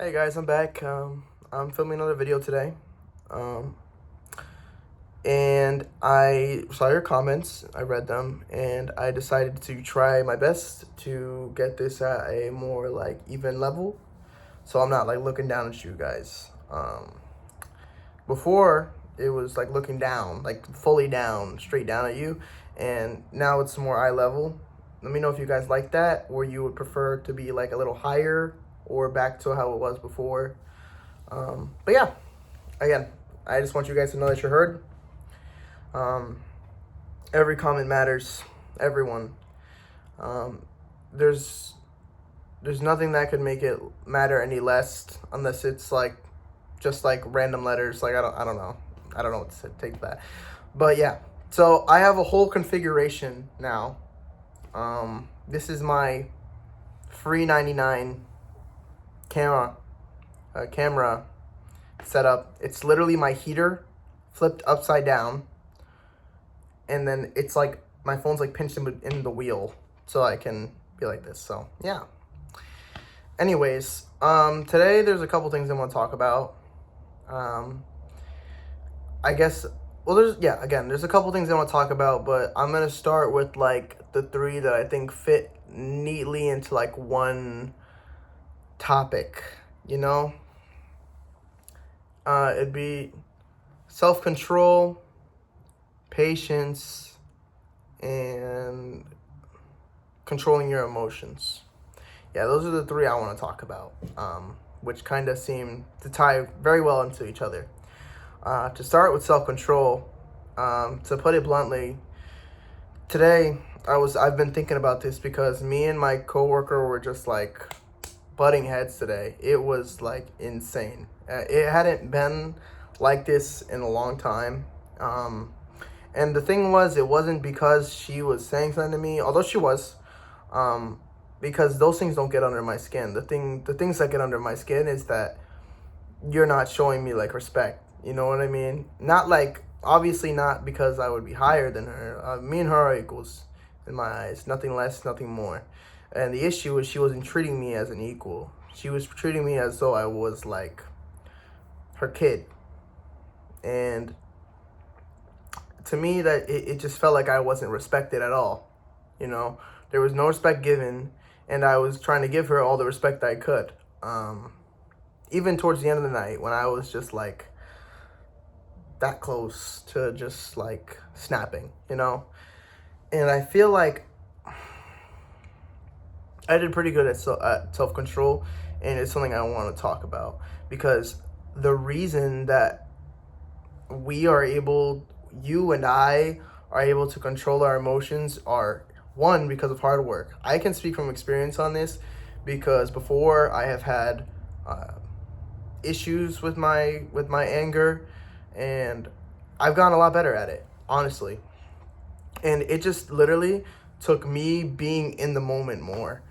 Hey guys, I'm back. I'm filming another video today. Um, and I saw your comments, I read them, and I decided to try my best to get this at a more like even level. So I'm not like looking down at you guys. Before it was like looking down, like fully down, straight down at you, and now it's more eye level. Let me know if you guys like that, or you would prefer to be like a little higher, or back to how it was before. But yeah, again, I just want you guys to know that you're heard. Um, every comment matters. Everyone. Um, there's there's nothing that could make it matter any less unless it's like just like random letters. Like I don't know. I don't know what to take that. But yeah. So I have a whole configuration now. This is my free 99 camera setup. It's literally my heater flipped upside down, and then it's like my phone's like pinched in the wheel, so I can be like this. So yeah. Anyways, today there's a couple things I want to talk about. I guess there's a couple things I want to talk about, but I'm gonna start with like the three that I think fit neatly into like one topic. You know, it'd be self-control, patience, and controlling your emotions. Yeah, those are the three I want to talk about, which kind of seem to tie very well into each other. To start with self-control, to put it bluntly, today I've been thinking about this because me and my coworker were just like butting heads today. It was like insane. It hadn't been like this in a long time. And the thing was, it wasn't because she was saying something to me, although she was, because those things don't get under my skin. The things that get under my skin is that you're not showing me like respect. You know what I mean? Not like, obviously not because I would be higher than her. Me and her are equals in my eyes. Nothing less, nothing more. And the issue is she wasn't treating me as an equal. She was treating me as though I was like her kid. And to me, that it just felt like I wasn't respected at all. You know, there was no respect given, and I was trying to give her all the respect I could. Even towards the end of the night, when I was just like that close to just like snapping, you know? And I feel like I did pretty good at self-control, and it's something I want to talk about because the reason that you and I are able to control our emotions are, one, because of hard work. I can speak from experience on this because before I have had issues with my anger, and I've gotten a lot better at it, honestly. And it just literally took me being in the moment more.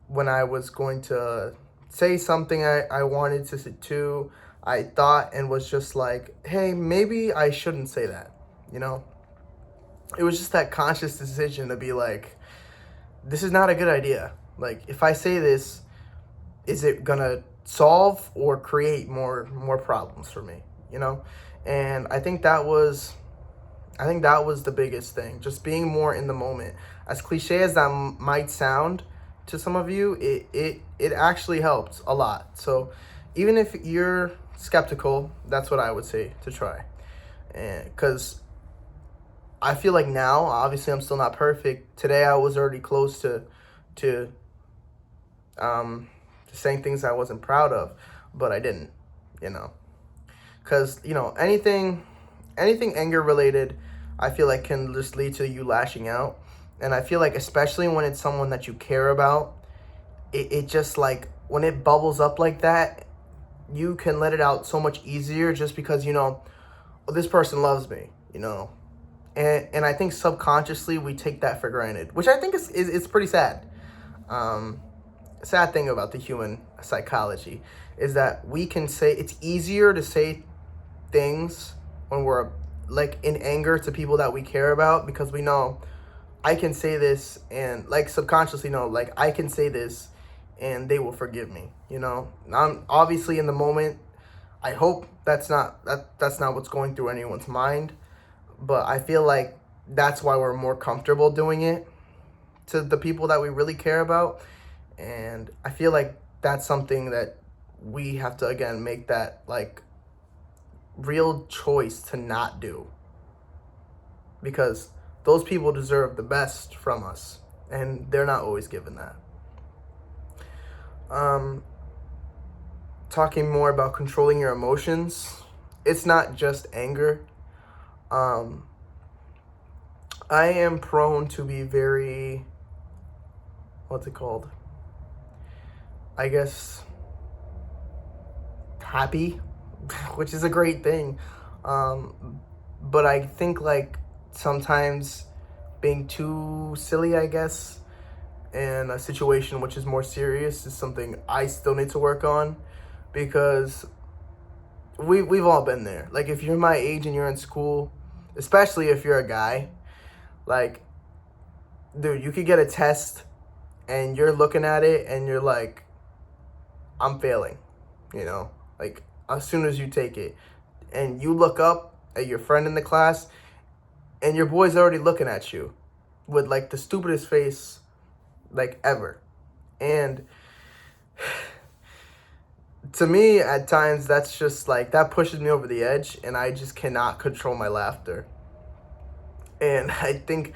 When I was going to say something I wanted to, I thought and was just like, hey, maybe I shouldn't say that, you know? It was just that conscious decision to be like, this is not a good idea. Like, if I say this, is it gonna solve or create more problems for me, you know? And I think that was the biggest thing, just being more in the moment. As cliche as that might sound to some of you, it actually helped a lot. So even if you're skeptical, that's what I would say to try. And because I feel like now, obviously I'm still not perfect. Today I was already close to um saying things I wasn't proud of, but I didn't, you know. Because, you know, anything anger related, I feel like can just lead to you lashing out. And I feel like, especially when it's someone that you care about, it just like, when it bubbles up like that, you can let it out so much easier just because, you know, oh, this person loves me, you know. And I think subconsciously we take that for granted, which I think is pretty sad. Um, Sad thing about the human psychology is that we can say, it's easier to say things when we're like in anger to people that we care about, because we know I can say this, and like subconsciously know, like I can say this and they will forgive me. You know, I'm obviously in the moment. I hope that's not what's going through anyone's mind, but I feel like that's why we're more comfortable doing it to the people that we really care about. And I feel like that's something that we have to, again, make that like real choice to not do, because those people deserve the best from us, and they're not always given that. Talking more about controlling your emotions, it's not just anger. I am prone to be very, what's it called? I guess happy, which is a great thing. But I think like sometimes being too silly, I guess, in a situation which is more serious is something I still need to work on, because we've all been there. Like if you're my age and you're in school, especially if you're a guy, like, dude, you could get a test and you're looking at it and you're like, I'm failing, you know, like as soon as you take it, and you look up at your friend in the class and your boy's already looking at you with like the stupidest face like ever. And to me, at times, that's just like, that pushes me over the edge, and I just cannot control my laughter. And I think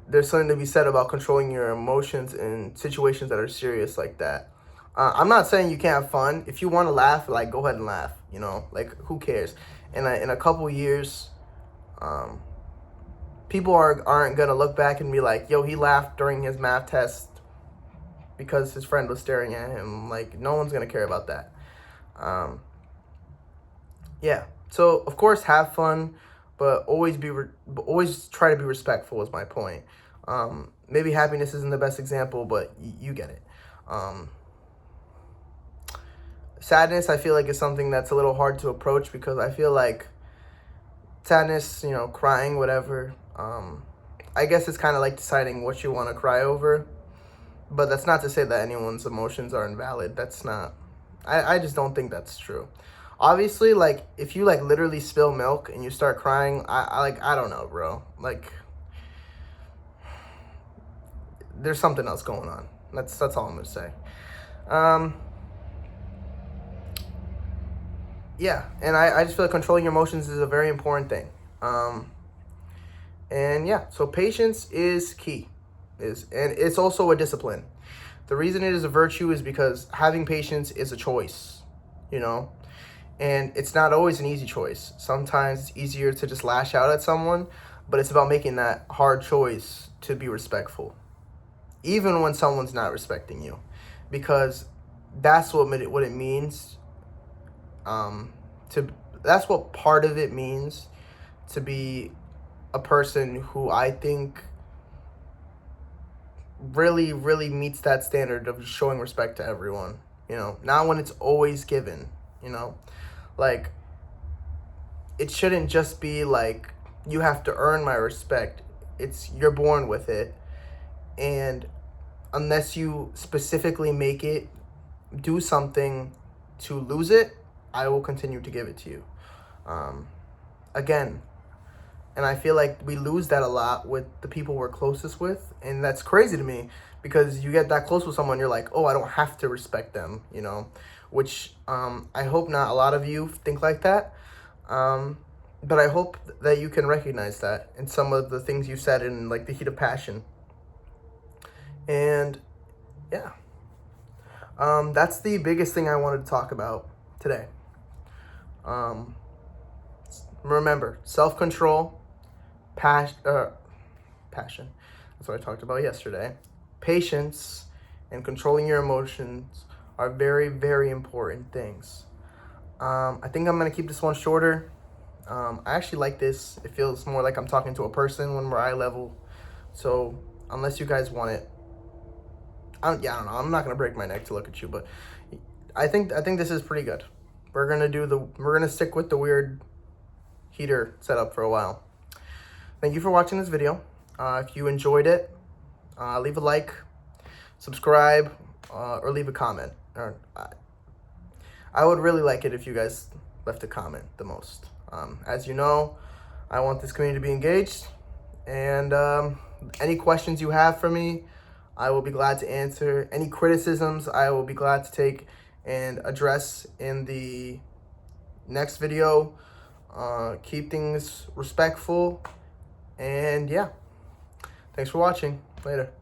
there's something to be said about controlling your emotions in situations that are serious like that. I'm not saying you can't have fun. If you want to laugh, like, go ahead and laugh, you know, like, who cares? And in a couple years, people aren't going to look back and be like, yo, he laughed during his math test because his friend was staring at him. Like, no one's going to care about that. Yeah. So of course have fun, but always always try to be respectful is my point. Maybe happiness isn't the best example, but you get it. Sadness, I feel like, is something that's a little hard to approach, because I feel like sadness, you know, crying, whatever. I guess it's kind of like deciding what you want to cry over, but that's not to say that anyone's emotions are invalid. That's not. I just don't think that's true. Obviously, like, if you, like, literally spill milk and you start crying, I don't know, bro. Like, there's something else going on. That's all I'm going to say. Yeah, and I just feel like controlling your emotions is a very important thing. And yeah, so patience is key. And it's also a discipline. The reason it is a virtue is because having patience is a choice, you know? And it's not always an easy choice. Sometimes it's easier to just lash out at someone, but it's about making that hard choice to be respectful, even when someone's not respecting you, because that's what it means. That's what part of it means to be a person who I think really, really meets that standard of showing respect to everyone. You know, not when it's always given. You know, like, it shouldn't just be like you have to earn my respect. It's you're born with it, and unless you specifically make it do something to lose it, I will continue to give it to you. Again, and I feel like we lose that a lot with the people we're closest with, and that's crazy to me, because you get that close with someone, you're like, oh, I don't have to respect them, you know, which I hope not a lot of you think like that. But I hope that you can recognize that in some of the things you said in, like, the heat of passion. And yeah, that's the biggest thing I wanted to talk about today. Remember, self-control, passion. That's what I talked about yesterday. Patience and controlling your emotions are very, very important things. I think I'm going to keep this one shorter. I actually like this. It feels more like I'm talking to a person when we're eye level. So unless you guys want it, I don't know. I'm not going to break my neck to look at you, but I think this is pretty good. We're going to stick with the weird heater setup for a while. Thank you for watching this video. If you enjoyed it, leave a like, subscribe, or leave a comment. Or I would really like it if you guys left a comment the most. As you know, I want this community to be engaged, and any questions you have for me, I will be glad to answer. Any criticisms, I will be glad to take and address in the next video. Keep things respectful, and yeah, thanks for watching. Later.